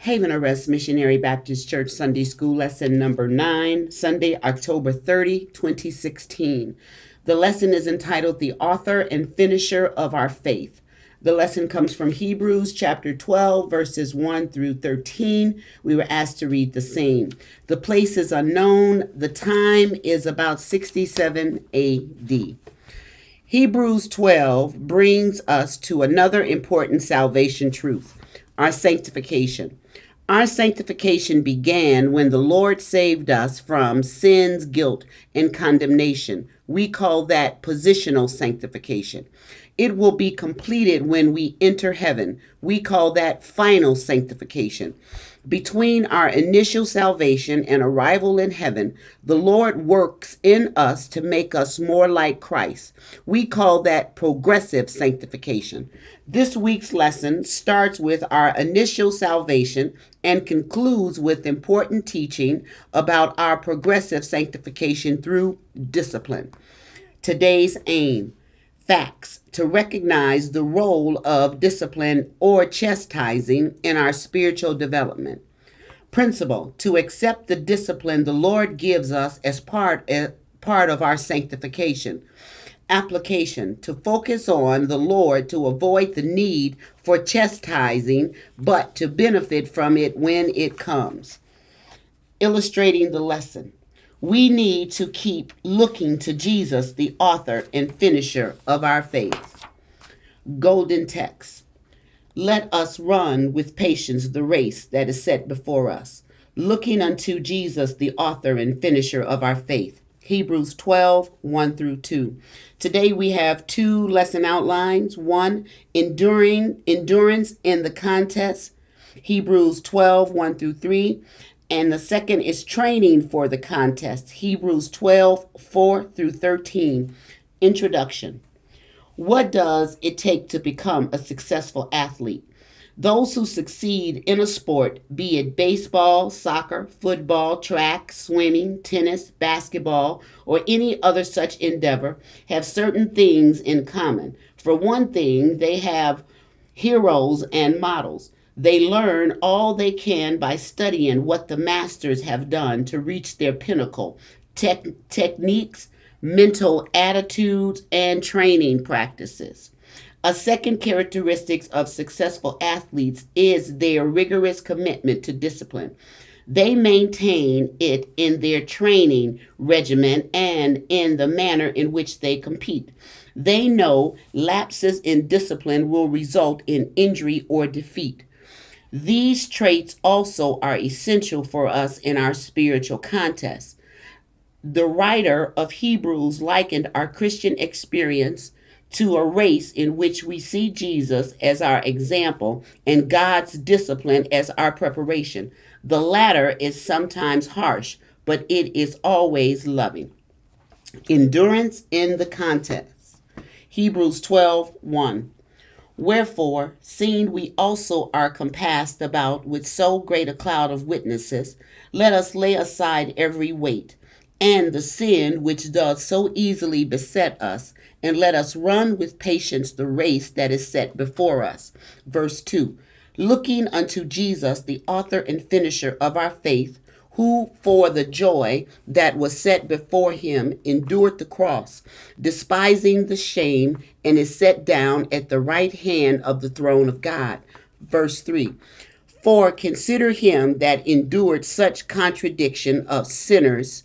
Haven Arrest Missionary Baptist Church Sunday School Lesson number 9, Sunday, October 30, 2016. The lesson is entitled The Author and Finisher of Our Faith. The lesson comes from Hebrews chapter 12, verses 1 through 13. We were asked to read the same. The place is unknown. The time is about 67 AD. Hebrews 12 brings us to another important salvation truth, our sanctification. Our sanctification began when the Lord saved us from sin's guilt and condemnation. We call that positional sanctification. It will be completed when we enter heaven. We call that final sanctification. Between our initial salvation and arrival in heaven, the Lord works in us to make us more like Christ. We call that progressive sanctification. This week's lesson starts with our initial salvation and concludes with important teaching about our progressive sanctification through discipline. Today's aim: facts to recognize the role of discipline or chastising in our spiritual development. Principle: to accept the discipline the Lord gives us as part of our sanctification. Application: to focus on the Lord to avoid the need for chastising, but to benefit from it when it comes. Illustrating the lesson: we need to keep looking to Jesus, the author and finisher of our faith. Golden text: let us run with patience the race that is set before us, looking unto Jesus, the author and finisher of our faith. Hebrews 12, 1 through 2. Today we have two lesson outlines. One, endurance in the contest, Hebrews 12, 1 through 3. And the second is training for the contest, Hebrews 12, 4 through 13. Introduction. What does it take to become a successful athlete? Those who succeed in a sport, be it baseball, soccer, football, track, swimming, tennis, basketball, or any other such endeavor, have certain things in common. For one thing, they have heroes and models. They learn all they can by studying what the masters have done to reach their pinnacle, techniques, mental attitudes, and training practices. A second characteristic of successful athletes is their rigorous commitment to discipline. They maintain it in their training regimen and in the manner in which they compete. They know lapses in discipline will result in injury or defeat. These traits also are essential for us in our spiritual contest. The writer of Hebrews likened our Christian experience to a race in which we see Jesus as our example and God's discipline as our preparation. The latter is sometimes harsh, but it is always loving. Endurance in the contest. Hebrews 12, 1. Wherefore, seeing we also are compassed about with so great a cloud of witnesses, let us lay aside every weight, and the sin which does so easily beset us, and let us run with patience the race that is set before us. Verse 2. Looking unto Jesus, the author and finisher of our faith, who for the joy that was set before him endured the cross, despising the shame, and is set down at the right hand of the throne of God. Verse 3. For consider him that endured such contradiction of sinners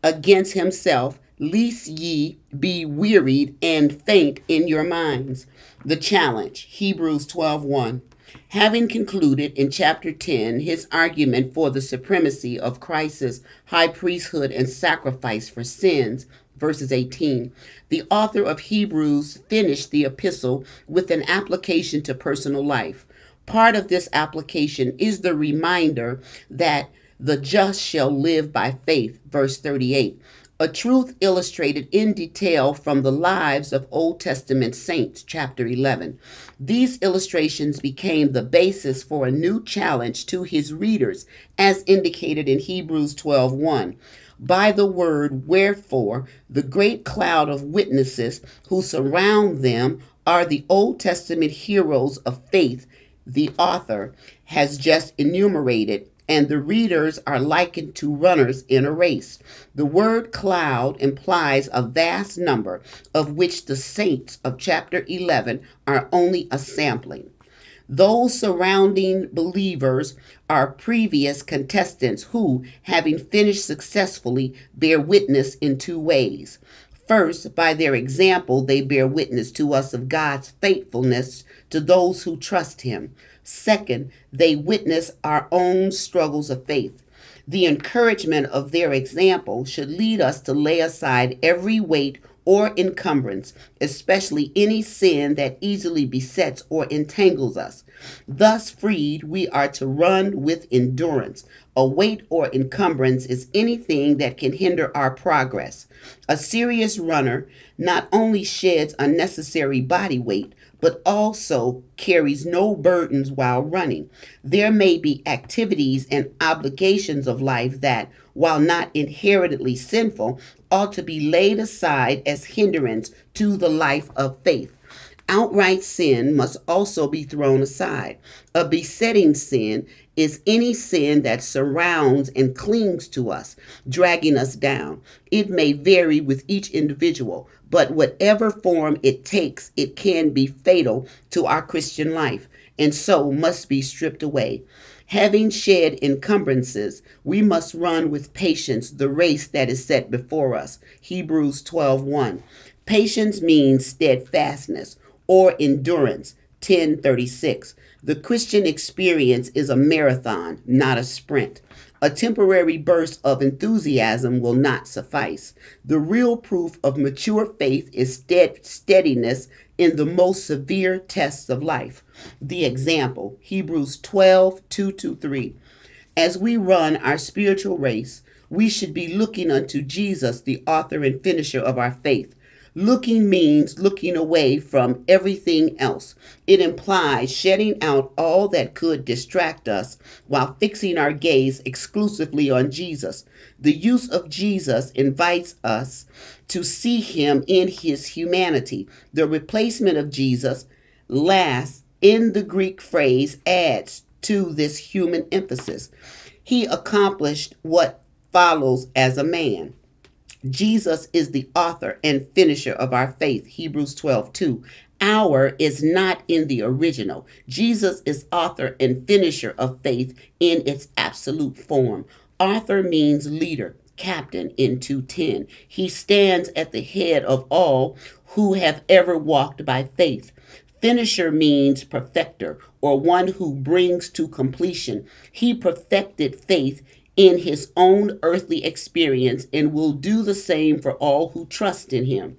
against himself, lest ye be wearied and faint in your minds. The challenge, Hebrews 12:1. Having concluded in chapter 10 his argument for the supremacy of Christ's high priesthood and sacrifice for sins, verses 18, the author of Hebrews finished the epistle with an application to personal life. Part of this application is the reminder that the just shall live by faith, verse 38, a truth illustrated in detail from the lives of Old Testament saints, chapter 11. These illustrations became the basis for a new challenge to his readers, as indicated in Hebrews 12:1. By the word wherefore, the great cloud of witnesses who surround them are the Old Testament heroes of faith, the author, has just enumerated, and the readers are likened to runners in a race. The word cloud implies a vast number, of which the saints of chapter 11 are only a sampling. Those surrounding believers are previous contestants who, having finished successfully, bear witness in two ways. First, by their example, they bear witness to us of God's faithfulness to those who trust Him. Second, they witness our own struggles of faith. The encouragement of their example should lead us to lay aside every weight or encumbrance, especially any sin that easily besets or entangles us. Thus freed, we are to run with endurance. A weight or encumbrance is anything that can hinder our progress. A serious runner not only sheds unnecessary body weight, but also carries no burdens while running. There may be activities and obligations of life that, while not inherently sinful, ought to be laid aside as hindrance to the life of faith. Outright sin must also be thrown aside. A besetting sin is any sin that surrounds and clings to us, dragging us down. It may vary with each individual, but whatever form it takes, it can be fatal to our Christian life, and so must be stripped away. Having shed encumbrances, we must run with patience the race that is set before us. Hebrews 12:1. Patience means steadfastness or endurance. 10:36. The Christian experience is a marathon, not a sprint. A temporary burst of enthusiasm will not suffice. The real proof of mature faith is steadiness in the most severe tests of life. The example, Hebrews 12:2-3. As we run our spiritual race, we should be looking unto Jesus, the author and finisher of our faith. Looking means looking away from everything else. It implies shutting out all that could distract us while fixing our gaze exclusively on Jesus. The use of Jesus invites us to see Him in His humanity. The replacement of Jesus, last in the Greek phrase, adds to this human emphasis. He accomplished what follows as a man. Jesus is the author and finisher of our faith. Hebrews 12:2. Our is not in the original. Jesus is author and finisher of faith in its absolute form. Author means leader, captain in 2:10. He stands at the head of all who have ever walked by faith. Finisher means perfecter, or one who brings to completion. He perfected faith in his own earthly experience and will do the same for all who trust in him.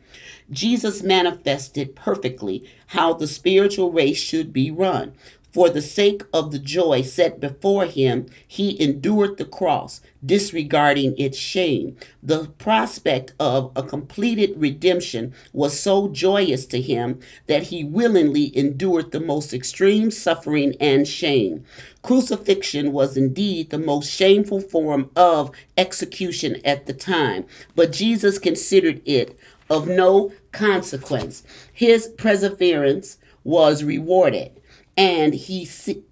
Jesus manifested perfectly how the spiritual race should be run. For the sake of the joy set before him, he endured the cross, disregarding its shame. The prospect of a completed redemption was so joyous to him that he willingly endured the most extreme suffering and shame. Crucifixion was indeed the most shameful form of execution at the time, but Jesus considered it of no consequence. His perseverance was rewarded, and he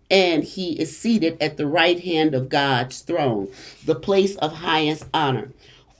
is seated at the right hand of God's throne, the place of highest honor.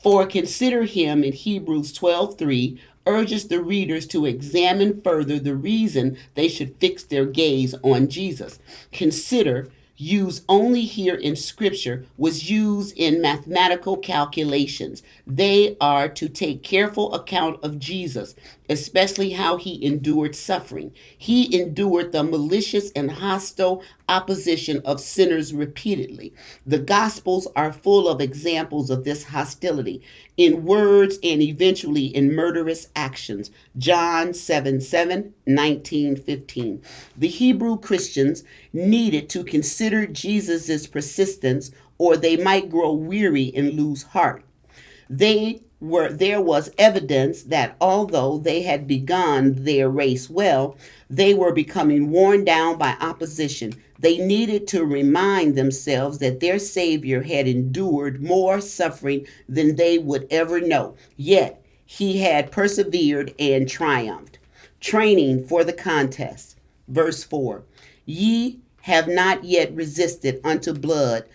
For consider him in Hebrews 12:3 urges the readers to examine further the reason they should fix their gaze on Jesus. Consider, used only here in Scripture, was used in mathematical calculations. They are to take careful account of Jesus, especially how he endured suffering. He endured the malicious and hostile opposition of sinners repeatedly. The Gospels are full of examples of this hostility in words and eventually in murderous actions. John 7:7, 19:15. The Hebrew Christians needed to consider Jesus' persistence, or they might grow weary and lose heart. There was evidence that although they had begun their race well, they were becoming worn down by opposition. They needed to remind themselves that their Savior had endured more suffering than they would ever know. Yet he had persevered and triumphed. Training for the contest. Verse 4. Ye have not yet resisted unto blood,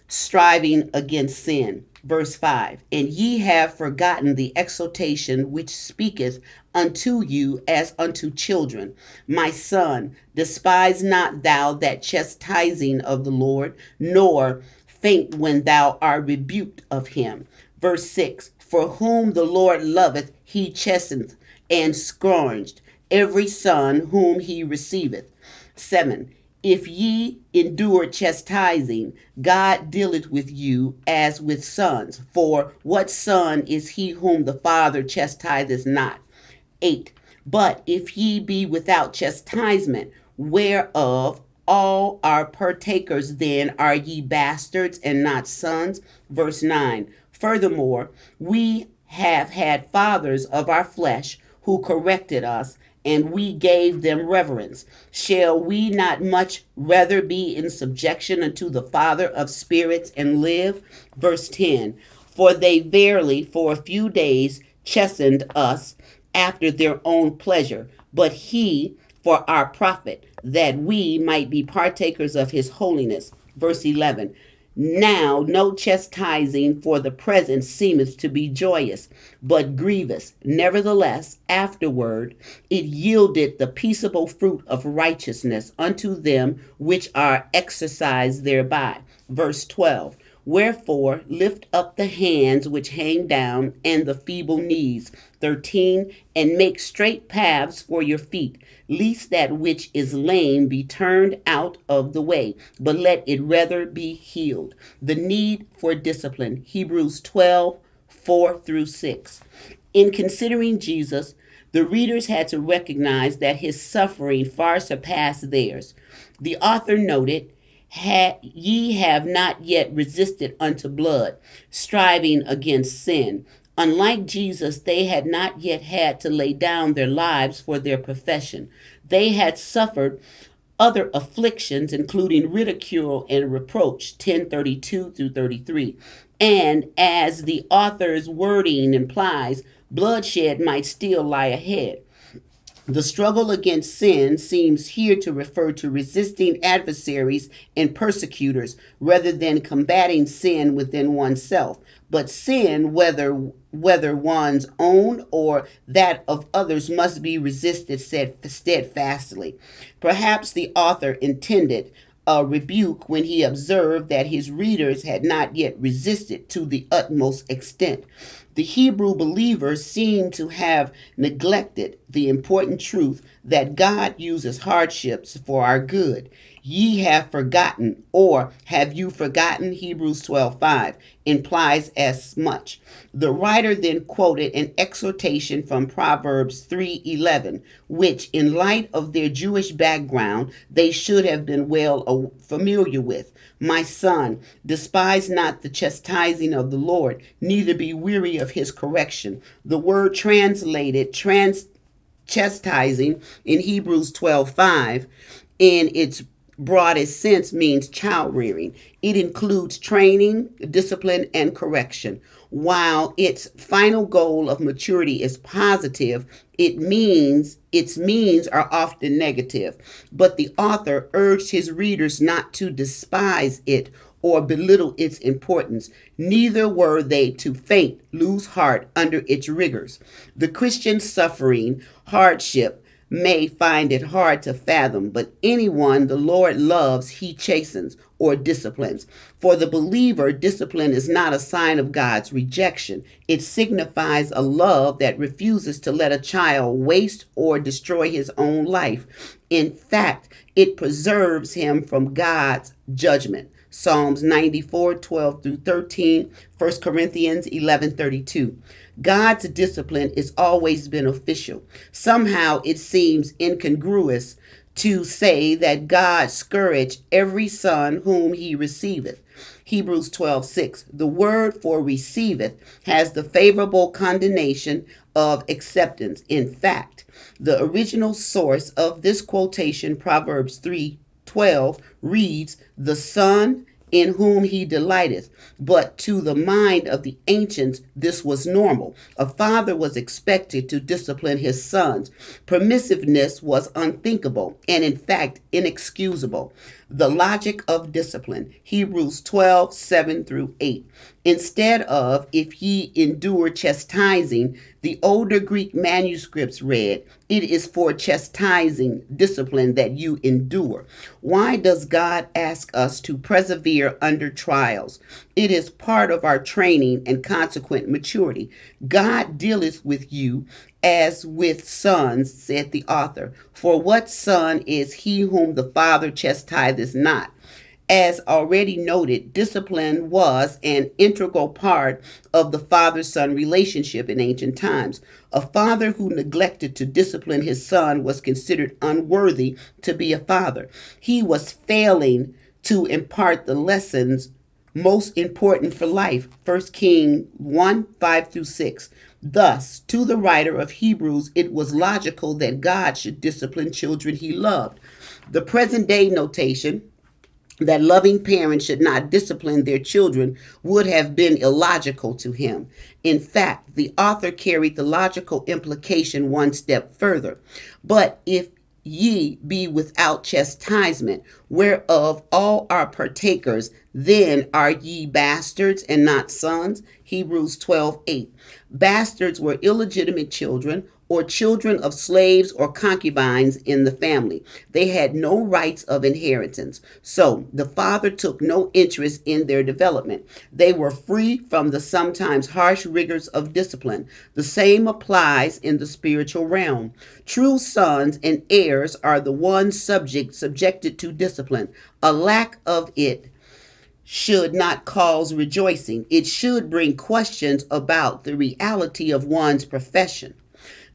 striving against sin. Verse 5. And ye have forgotten the exhortation which speaketh unto you as unto children. My son, despise not thou that chastising of the Lord, nor faint when thou art rebuked of him. Verse 6. For whom the Lord loveth, he chasteneth and scourged every son whom he receiveth. 7. If ye endure chastising, God dealeth with you as with sons. For what son is he whom the Father chastiseth not? 8. But if ye be without chastisement, whereof all are partakers, then are ye bastards and not sons. Verse 9. Furthermore, we have had fathers of our flesh who corrected us, and we gave them reverence. Shall we not much rather be in subjection unto the Father of spirits and live? Verse 10. For they verily for a few days chastened us after their own pleasure, but he for our profit, that we might be partakers of his holiness. Verse 11. Now no chastising for the present seemeth to be joyous, but grievous. Nevertheless, afterward it yielded the peaceable fruit of righteousness unto them which are exercised thereby. Verse 12. Wherefore lift up the hands which hang down, and the feeble knees. 13. And make straight paths for your feet, lest that which is lame be turned out of the way, but let it rather be healed. The need for discipline. Hebrews 12:4-6. In considering Jesus, the readers had to recognize that his suffering far surpassed theirs. The author noted, ye have not yet resisted unto blood, striving against sin. Unlike Jesus, they had not yet had to lay down their lives for their profession. They had suffered other afflictions, including ridicule and reproach, 10:32-33. And as the author's wording implies, bloodshed might still lie ahead. The struggle against sin seems here to refer to resisting adversaries and persecutors rather than combating sin within oneself. But sin, whether one's own or that of others, must be resisted steadfastly. Perhaps the author intended a rebuke when he observed that his readers had not yet resisted to the utmost extent. The Hebrew believers seem to have neglected the important truth that God uses hardships for our good. Ye have forgotten, or have you forgotten? Hebrews 12:5 implies as much. The writer then quoted an exhortation from Proverbs 3:11, which, in light of their Jewish background, they should have been well familiar with. My son, despise not the chastising of the Lord, neither be weary of his correction. The word translated chastising in Hebrews 12:5 in its broadest sense means child rearing. It includes training, discipline, and correction. While its final goal of maturity is positive, its means are often negative. But the author urged his readers not to despise it or belittle its importance. Neither were they to faint, lose heart under its rigors. The Christian suffering hardship may find it hard to fathom, but anyone the Lord loves, he chastens or disciplines. For the believer, discipline is not a sign of God's rejection. It signifies a love that refuses to let a child waste or destroy his own life. In fact, it preserves him from God's judgment. Psalms 94:12-13, 1 Corinthians 11:32. God's discipline is always beneficial. Somehow it seems incongruous to say that God scourged every son whom he receiveth. Hebrews 12:6. The word for receiveth has the favorable connotation of acceptance. In fact, the original source of this quotation, Proverbs 3:12, reads, the son in whom he delighteth. But to the mind of the ancients, this was normal. A father was expected to discipline his sons. Permissiveness was unthinkable and, in fact, inexcusable. The logic of discipline, Hebrews 12:7 through 8. Instead of, if ye endure chastising, the older Greek manuscripts read, it is for chastising discipline that you endure. Why does God ask us to persevere under trials? It is part of our training and consequent maturity. God dealeth with you as with sons, said the author. For what son is he whom the father chastiseth not? As already noted, discipline was an integral part of the father-son relationship in ancient times. A father who neglected to discipline his son was considered unworthy to be a father. He was failing to impart the lessons most important for life. 1 Kings 1:5 through 6. Thus, to the writer of Hebrews, it was logical that God should discipline children he loved. The present day notation that loving parents should not discipline their children would have been illogical to him. In fact, the author carried the logical implication one step further. But if ye be without chastisement, whereof all are partakers, then are ye bastards and not sons? Hebrews 12:8. Bastards were illegitimate children or children of slaves or concubines in the family. They had no rights of inheritance, so the father took no interest in their development. They were free from the sometimes harsh rigors of discipline. The same applies in the spiritual realm. True sons and heirs are the ones subjected to discipline. A lack of it should not cause rejoicing. It should bring questions about the reality of one's profession.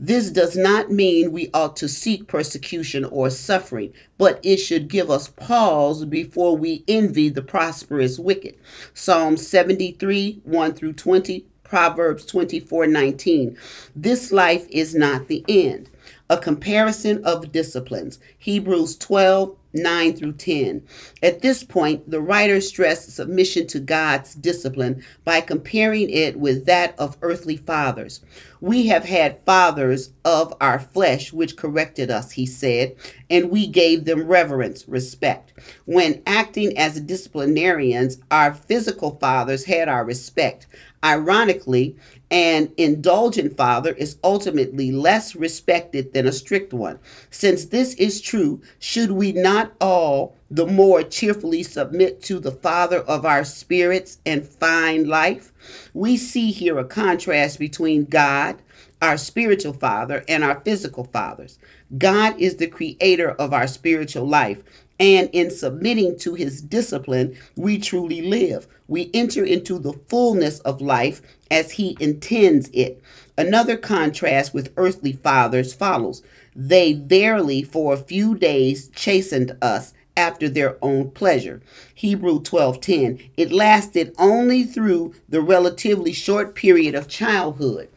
This does not mean we ought to seek persecution or suffering, but it should give us pause before we envy the prosperous wicked. Psalm 73:1 through 20, Proverbs 24:19. This life is not the end. A comparison of disciplines, Hebrews 12:9 through 10. At this point, the writer stressed submission to God's discipline by comparing it with that of earthly fathers. We have had fathers of our flesh which corrected us, he said, and we gave them reverence, respect. When acting as disciplinarians, our physical fathers had our respect. Ironically, an indulgent father is ultimately less respected than a strict one. Since this is true, should we not all the more cheerfully submit to the Father of our spirits and find life? We see here a contrast between God, our spiritual father, and our physical fathers. God is the creator of our spiritual life, and in submitting to his discipline, we truly live. We enter into the fullness of life as he intends it. Another contrast with earthly fathers follows. They verily for a few days chastened us after their own pleasure. Hebrew 12:10. It lasted only through the relatively short period of childhood.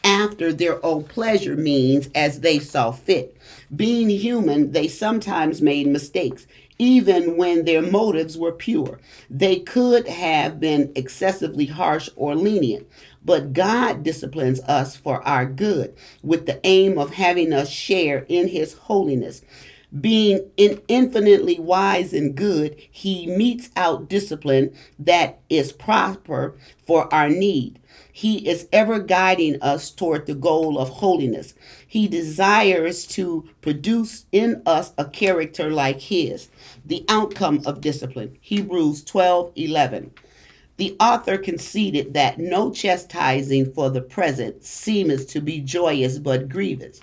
After their own pleasure means as they saw fit. Being human, they sometimes made mistakes, even when their motives were pure. They could have been excessively harsh or lenient, but God disciplines us for our good, with the aim of having us share in his holiness. Being infinitely wise and good, he metes out discipline that is proper for our need. He is ever guiding us toward the goal of holiness. He desires to produce in us a character like his. The outcome of discipline, Hebrews 12:11. The author conceded that no chastising for the present seemeth to be joyous but grievous.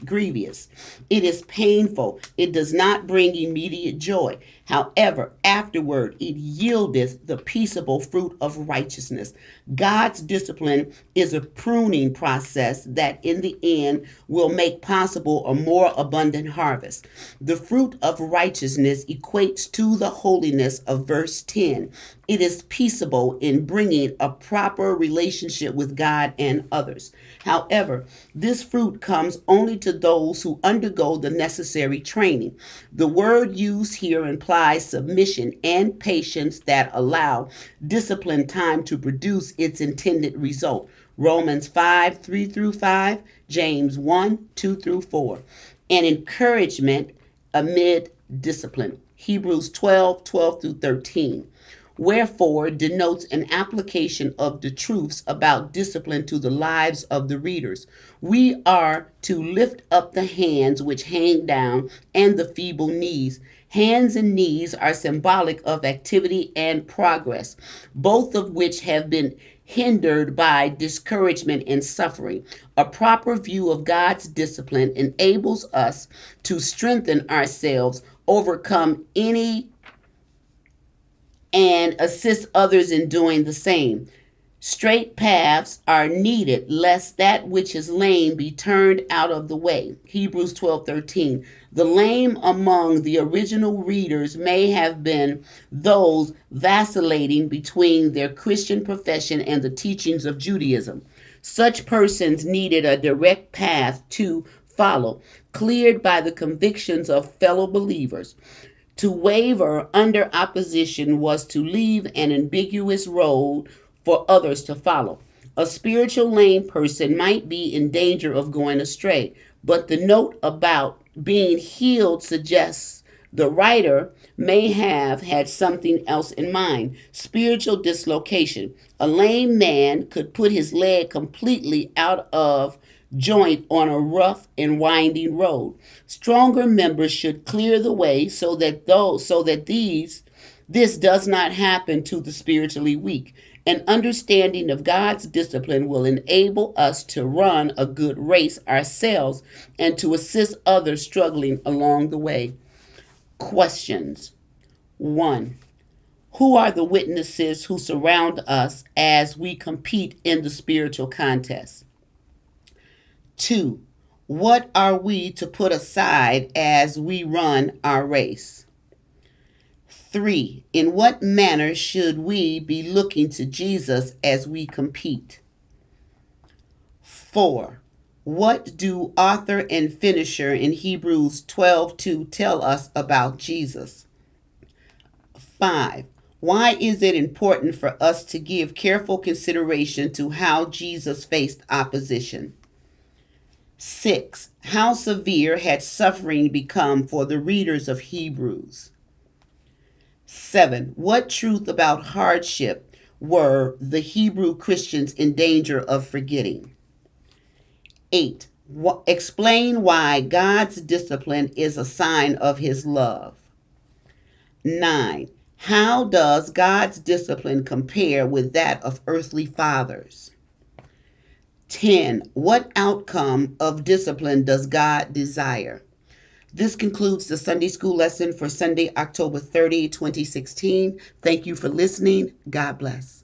It is painful. It does not bring immediate joy. However, afterward it yieldeth the peaceable fruit of righteousness. God's discipline is a pruning process that in the end will make possible a more abundant harvest. The fruit of righteousness equates to the holiness of verse 10. It is peaceable in in bringing a proper relationship with God and others. However, this fruit comes only to those who undergo the necessary training. The word used here implies submission and patience that allow disciplined time to produce its intended result. Romans 5, 3 through 5, James 1, 2 through 4. And encouragement amid discipline. Hebrews 12, 12 through 13. Wherefore denotes an application of the truths about discipline to the lives of the readers. We are to lift up the hands which hang down and the feeble knees. Hands and knees are symbolic of activity and progress, both of which have been hindered by discouragement and suffering. A proper view of God's discipline enables us to strengthen ourselves, overcome any, and assist others in doing the same. Straight paths are needed lest that which is lame be turned out of the way. Hebrews 12:13. The lame among the original readers may have been those vacillating between their Christian profession and the teachings of Judaism. Such persons needed a direct path to follow, cleared by the convictions of fellow believers. To waver under opposition was to leave an ambiguous road for others to follow. A spiritual lame person might be in danger of going astray, but the note about being healed suggests the writer may have had something else in mind. Spiritual dislocation. A lame man could put his leg completely out of joint on a rough and winding road. Stronger members should clear the way so that this does not happen to the spiritually weak. An understanding of God's discipline will enable us to run a good race ourselves and to assist others struggling along the way. Questions. 1. Who are the witnesses who surround us as we compete in the spiritual contest? 2. What are we to put aside as we run our race? 3. In what manner should we be looking to Jesus as we compete? 4. What do author and finisher in Hebrews 12:2 tell us about Jesus? 5. Why is it important for us to give careful consideration to how Jesus faced opposition? 6. How severe had suffering become for the readers of Hebrews? 7. What truth about hardship were the Hebrew Christians in danger of forgetting? 8. Explain why God's discipline is a sign of his love. 9. How does God's discipline compare with that of earthly fathers? 10. What outcome of discipline does God desire? This concludes the Sunday School lesson for Sunday, October 30, 2016. Thank you for listening. God bless.